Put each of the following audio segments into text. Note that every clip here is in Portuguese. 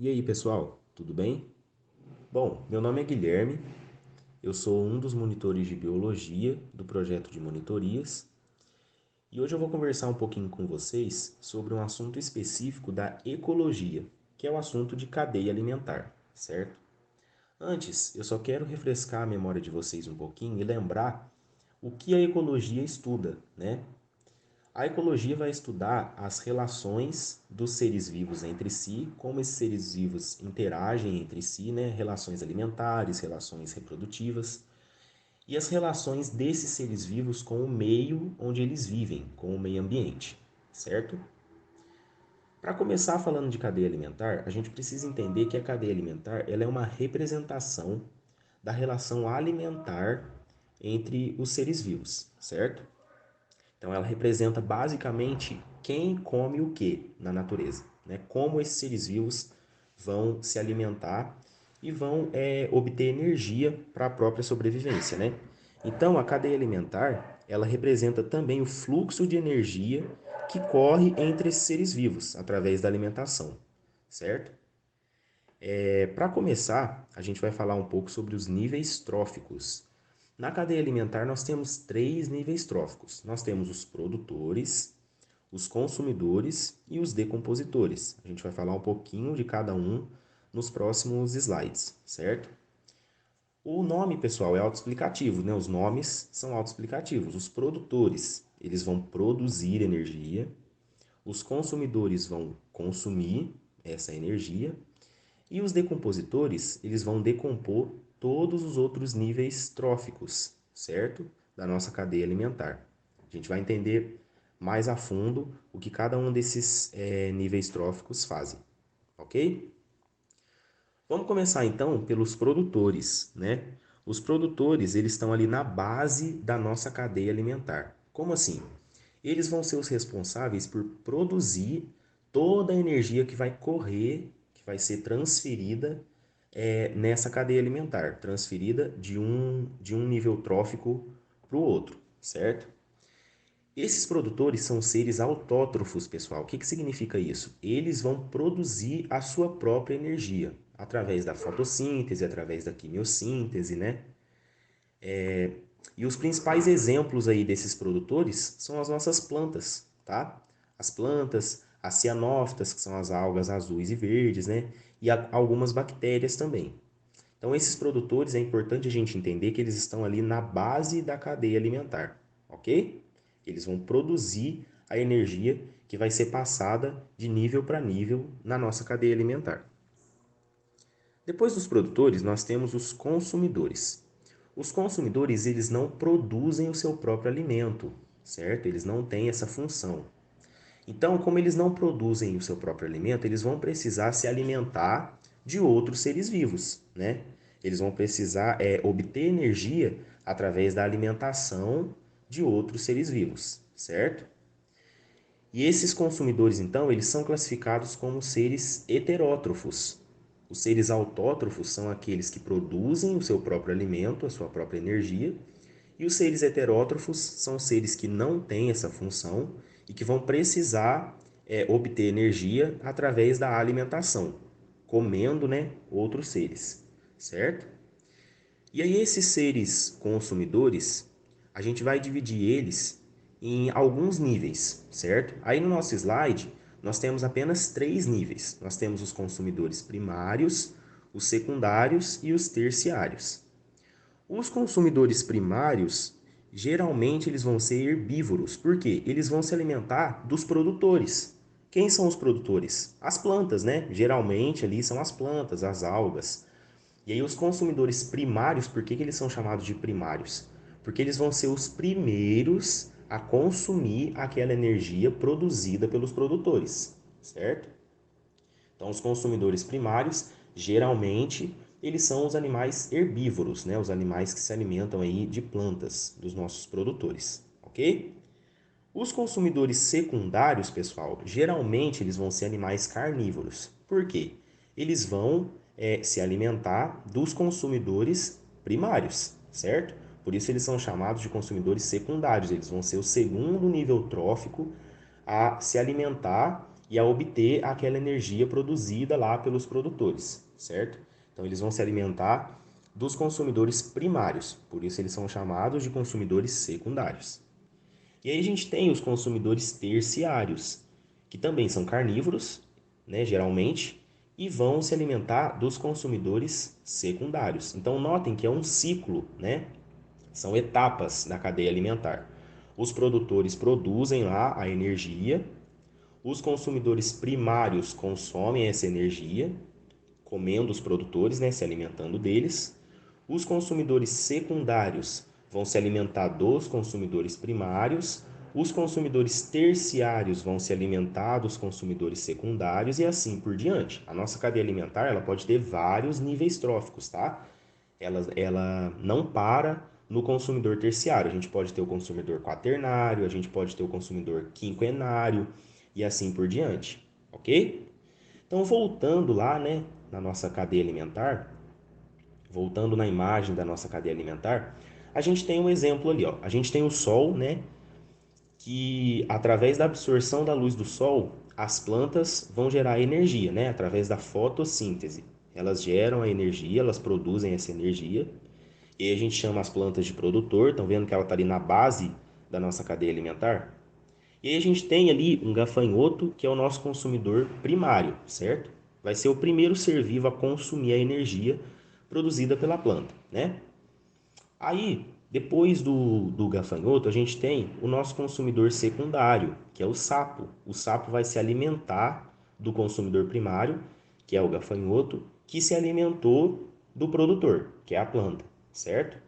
E aí, pessoal, tudo bem? Bom, meu nome é Guilherme, eu sou um dos monitores de biologia do projeto de monitorias e hoje eu vou conversar um pouquinho com vocês sobre um assunto específico da ecologia, que é o assunto de cadeia alimentar, certo? Antes, eu só quero refrescar a memória de vocês um pouquinho e lembrar o que a ecologia estuda, né? A ecologia vai estudar as relações dos seres vivos entre si, como esses seres vivos interagem entre si, né? Relações alimentares, relações reprodutivas, e as relações desses seres vivos com o meio onde eles vivem, com o meio ambiente, certo? Para começar falando de cadeia alimentar, a gente precisa entender que a cadeia alimentar ela é uma representação da relação alimentar entre os seres vivos, certo? Então, ela representa basicamente quem come o que na natureza, né? Como esses seres vivos vão se alimentar e vão obter energia para a própria sobrevivência, né? Então, a cadeia alimentar ela representa também o fluxo de energia que corre entre esses seres vivos através da alimentação, certo? Para começar, a gente vai falar um pouco sobre os níveis tróficos. Na cadeia alimentar, nós temos três níveis tróficos. Nós temos os produtores, os consumidores e os decompositores. A gente vai falar um pouquinho de cada um nos próximos slides, certo? O nome, pessoal, é autoexplicativo, né? Os nomes são autoexplicativos. Os produtores, eles vão produzir energia, os consumidores vão consumir essa energia e os decompositores, eles vão decompor todos os outros níveis tróficos, certo? Da nossa cadeia alimentar. A gente vai entender mais a fundo o que cada um desses níveis tróficos fazem, ok? Vamos começar então pelos produtores, né? Os produtores, eles estão ali na base da nossa cadeia alimentar. Como assim? Eles vão ser os responsáveis por produzir toda a energia que vai correr, que vai ser transferida nessa cadeia alimentar, transferida de um nível trófico para o outro, certo? Esses produtores são seres autótrofos, pessoal. O que significa isso? Eles vão produzir a sua própria energia através da fotossíntese, através da quimiossíntese, né? E os principais exemplos aí desses produtores são as nossas plantas, tá? As plantas, as cianófitas, que são as algas azuis e verdes, né? E algumas bactérias também. Então, esses produtores é importante a gente entender que eles estão ali na base da cadeia alimentar, ok? Eles vão produzir a energia que vai ser passada de nível para nível na nossa cadeia alimentar. Depois dos produtores, nós temos os consumidores. Os consumidores, eles não produzem o seu próprio alimento, certo? Eles não têm essa função. Então, como eles não produzem o seu próprio alimento, eles vão precisar se alimentar de outros seres vivos, né? Eles vão precisar obter energia através da alimentação de outros seres vivos, certo? E esses consumidores, então, eles são classificados como seres heterótrofos. Os seres autótrofos são aqueles que produzem o seu próprio alimento, a sua própria energia, e os seres heterótrofos são seres que não têm essa função e que vão precisar obter energia através da alimentação, comendo, né, outros seres, certo? E aí esses seres consumidores, a gente vai dividir eles em alguns níveis, certo? Aí no nosso slide, nós temos apenas três níveis. Nós temos os consumidores primários, os secundários e os terciários. Os consumidores primários, geralmente eles vão ser herbívoros, porque eles vão se alimentar dos produtores. Quem são os produtores? As plantas, né? Geralmente ali são as plantas, as algas. E aí os consumidores primários, por que eles são chamados de primários? Porque eles vão ser os primeiros a consumir aquela energia produzida pelos produtores, certo? Então, os consumidores primários, geralmente, eles são os animais herbívoros, né? Os animais que se alimentam aí de plantas dos nossos produtores, ok? Os consumidores secundários, pessoal, geralmente eles vão ser animais carnívoros. Por quê? Eles vão se alimentar dos consumidores primários, certo? Por isso eles são chamados de consumidores secundários. Eles vão ser o segundo nível trófico a se alimentar e a obter aquela energia produzida lá pelos produtores, certo? Então eles vão se alimentar dos consumidores primários, por isso eles são chamados de consumidores secundários. E aí a gente tem os consumidores terciários, que também são carnívoros, né, geralmente, e vão se alimentar dos consumidores secundários. Então notem que é um ciclo, né? São etapas da cadeia alimentar. Os produtores produzem lá a energia, os consumidores primários consomem essa energia, comendo os produtores, né, se alimentando deles. Os consumidores secundários vão se alimentar dos consumidores primários. Os consumidores terciários vão se alimentar dos consumidores secundários e assim por diante. A nossa cadeia alimentar ela pode ter vários níveis tróficos, tá? Ela não para no consumidor terciário. A gente pode ter o consumidor quaternário, a gente pode ter o consumidor quinquenário e assim por diante, ok? Então, voltando lá, né, na nossa cadeia alimentar, voltando na imagem da nossa cadeia alimentar, a gente tem um exemplo ali, ó. A gente tem o sol, né, que através da absorção da luz do sol, as plantas vão gerar energia, né, através da fotossíntese. Elas geram a energia, elas produzem essa energia, e aí a gente chama as plantas de produtor. Estão vendo que ela está ali na base da nossa cadeia alimentar? E aí a gente tem ali um gafanhoto, que é o nosso consumidor primário, certo? Vai ser o primeiro ser vivo a consumir a energia produzida pela planta, né? Aí, depois do gafanhoto, a gente tem o nosso consumidor secundário, que é o sapo. O sapo vai se alimentar do consumidor primário, que é o gafanhoto, que se alimentou do produtor, que é a planta, certo?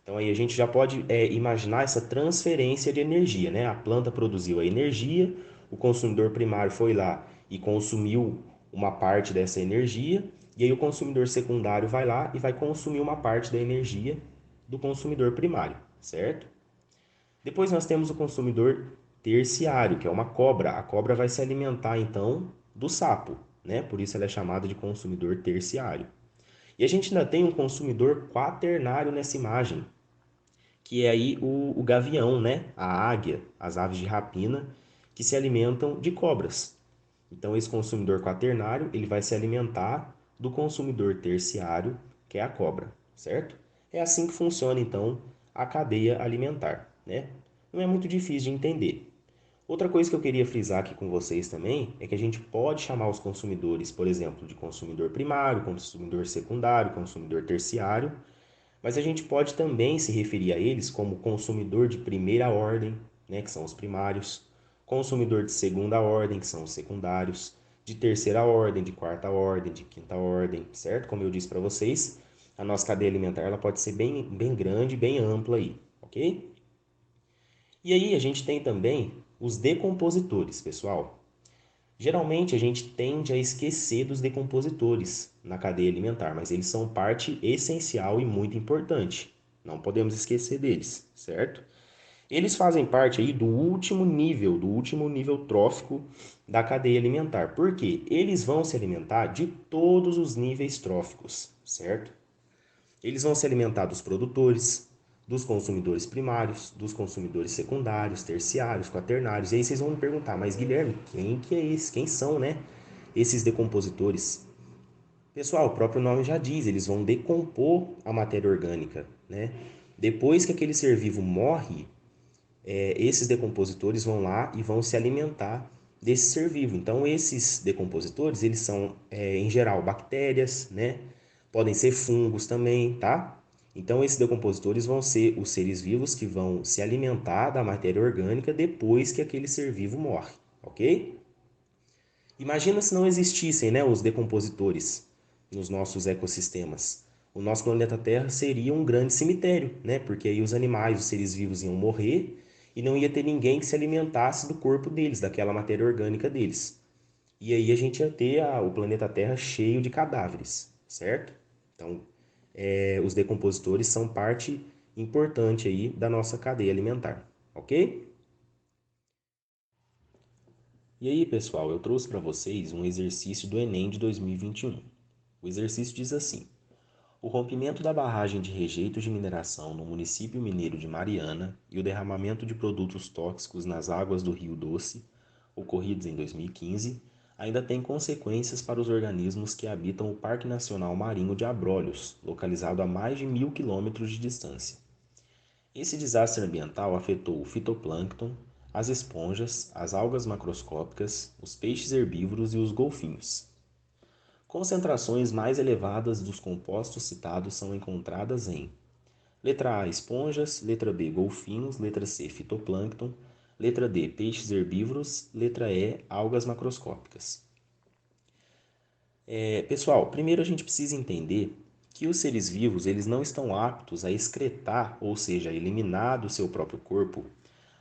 Então aí a gente já pode imaginar essa transferência de energia, né? A planta produziu a energia, o consumidor primário foi lá e consumiu uma parte dessa energia, e aí o consumidor secundário vai lá e vai consumir uma parte da energia do consumidor primário, certo? Depois nós temos o consumidor terciário, que é uma cobra. A cobra vai se alimentar então do sapo, né? Por isso ela é chamada de consumidor terciário. E a gente ainda tem um consumidor quaternário nessa imagem, que é aí o gavião, né? A águia, as aves de rapina, que se alimentam de cobras. Então, esse consumidor quaternário, ele vai se alimentar do consumidor terciário, que é a cobra, certo? É assim que funciona, então, a cadeia alimentar, né? Não é muito difícil de entender. Outra coisa que eu queria frisar aqui com vocês também é que a gente pode chamar os consumidores, por exemplo, de consumidor primário, consumidor secundário, consumidor terciário, mas a gente pode também se referir a eles como consumidor de primeira ordem, né, que são os primários, consumidor de segunda ordem, que são os secundários, de terceira ordem, de quarta ordem, de quinta ordem, certo? Como eu disse para vocês, a nossa cadeia alimentar ela pode ser bem grande, bem ampla aí, ok? E aí a gente tem também os decompositores, pessoal. Geralmente a gente tende a esquecer dos decompositores na cadeia alimentar, mas eles são parte essencial e muito importante. Não podemos esquecer deles, certo? Eles fazem parte aí do último nível trófico da cadeia alimentar. Por quê? Eles vão se alimentar de todos os níveis tróficos, certo? Eles vão se alimentar dos produtores, dos consumidores primários, dos consumidores secundários, terciários, quaternários. E aí vocês vão me perguntar, mas Guilherme, quem que é esse? Quem são, né, esses decompositores? Pessoal, o próprio nome já diz, eles vão decompor a matéria orgânica, né? Depois que aquele ser vivo morre, esses decompositores vão lá e vão se alimentar desse ser vivo. Então, esses decompositores, eles são, em geral, bactérias, né? Podem ser fungos também, tá? Então, esses decompositores vão ser os seres vivos que vão se alimentar da matéria orgânica depois que aquele ser vivo morre, ok? Imagina se não existissem, né, os decompositores nos nossos ecossistemas. O nosso planeta Terra seria um grande cemitério, né? Porque aí os animais, os seres vivos iam morrer e não ia ter ninguém que se alimentasse do corpo deles, daquela matéria orgânica deles. E aí a gente ia ter o planeta Terra cheio de cadáveres, certo? Então, os decompositores são parte importante aí da nossa cadeia alimentar, ok? E aí, pessoal, eu trouxe para vocês um exercício do Enem de 2021. O exercício diz assim: o rompimento da barragem de rejeito de mineração no município mineiro de Mariana e o derramamento de produtos tóxicos nas águas do Rio Doce ocorridos em 2015, ainda têm consequências para os organismos que habitam o Parque Nacional Marinho de Abrolhos, localizado a mais de 1.000 quilômetros de distância. Esse desastre ambiental afetou o fitoplâncton, as esponjas, as algas macroscópicas, os peixes herbívoros e os golfinhos. Concentrações mais elevadas dos compostos citados são encontradas em letra A, esponjas, letra B, golfinhos, letra C, fitoplâncton, letra D, peixes herbívoros, letra E, algas macroscópicas. Pessoal, primeiro a gente precisa entender que os seres vivos eles não estão aptos a excretar, ou seja, a eliminar do seu próprio corpo,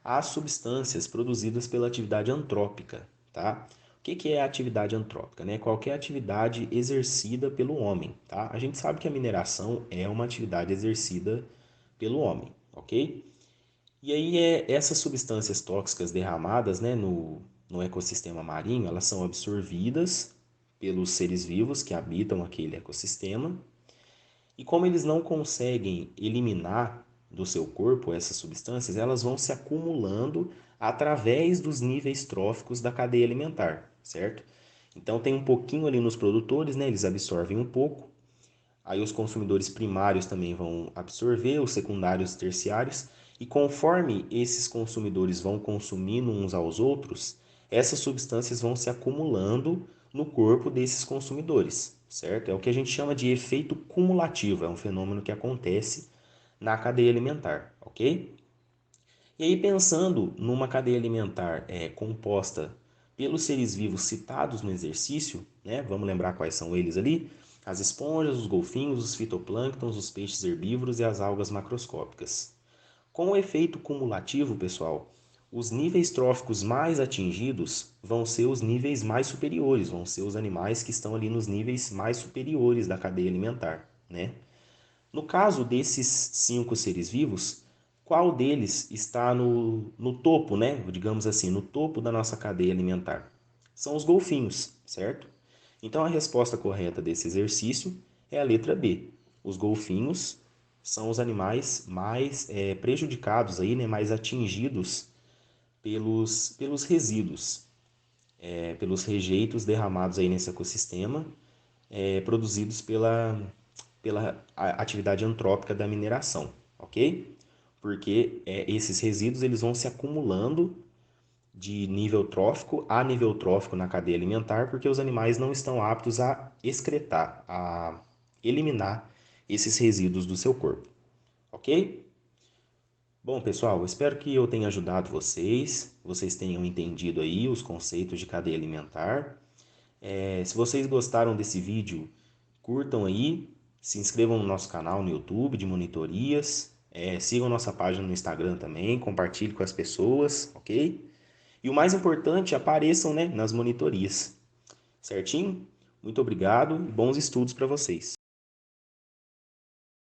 as substâncias produzidas pela atividade antrópica, tá? O que é a atividade antrópica, né? Qualquer atividade exercida pelo homem, tá? A gente sabe que a mineração é uma atividade exercida pelo homem, ok? E aí essas substâncias tóxicas derramadas, né, no ecossistema marinho, elas são absorvidas pelos seres vivos que habitam aquele ecossistema. E como eles não conseguem eliminar do seu corpo essas substâncias, elas vão se acumulando através dos níveis tróficos da cadeia alimentar, certo? Então tem um pouquinho ali nos produtores, né? Eles absorvem um pouco. Aí os consumidores primários também vão absorver, os secundários, terciários, e conforme esses consumidores vão consumindo uns aos outros, essas substâncias vão se acumulando no corpo desses consumidores, certo? É o que a gente chama de efeito cumulativo, é um fenômeno que acontece na cadeia alimentar, ok? E aí, pensando numa cadeia alimentar composta pelos seres vivos citados no exercício, né? Vamos lembrar quais são eles ali? As esponjas, os golfinhos, os fitoplânctons, os peixes herbívoros e as algas macroscópicas. Com o efeito cumulativo, pessoal, os níveis tróficos mais atingidos vão ser os níveis mais superiores, vão ser os animais que estão ali nos níveis mais superiores da cadeia alimentar, né? No caso desses 5 seres vivos, qual deles está no topo, né? Digamos assim, no topo da nossa cadeia alimentar? São os golfinhos, certo? Então a resposta correta desse exercício é a letra B. Os golfinhos são os animais mais prejudicados, aí, né? Mais atingidos pelos resíduos, pelos rejeitos derramados aí nesse ecossistema, produzidos pela atividade antrópica da mineração, ok? Porque esses resíduos eles vão se acumulando de nível trófico a nível trófico na cadeia alimentar, porque os animais não estão aptos a excretar, a eliminar esses resíduos do seu corpo, ok? Bom, pessoal, espero que eu tenha ajudado vocês tenham entendido aí os conceitos de cadeia alimentar. Se vocês gostaram desse vídeo, curtam aí, se inscrevam no nosso canal no YouTube de monitorias, sigam nossa página no Instagram também, compartilhe com as pessoas, ok? E o mais importante, apareçam, né, nas monitorias, certinho? Muito obrigado e bons estudos para vocês.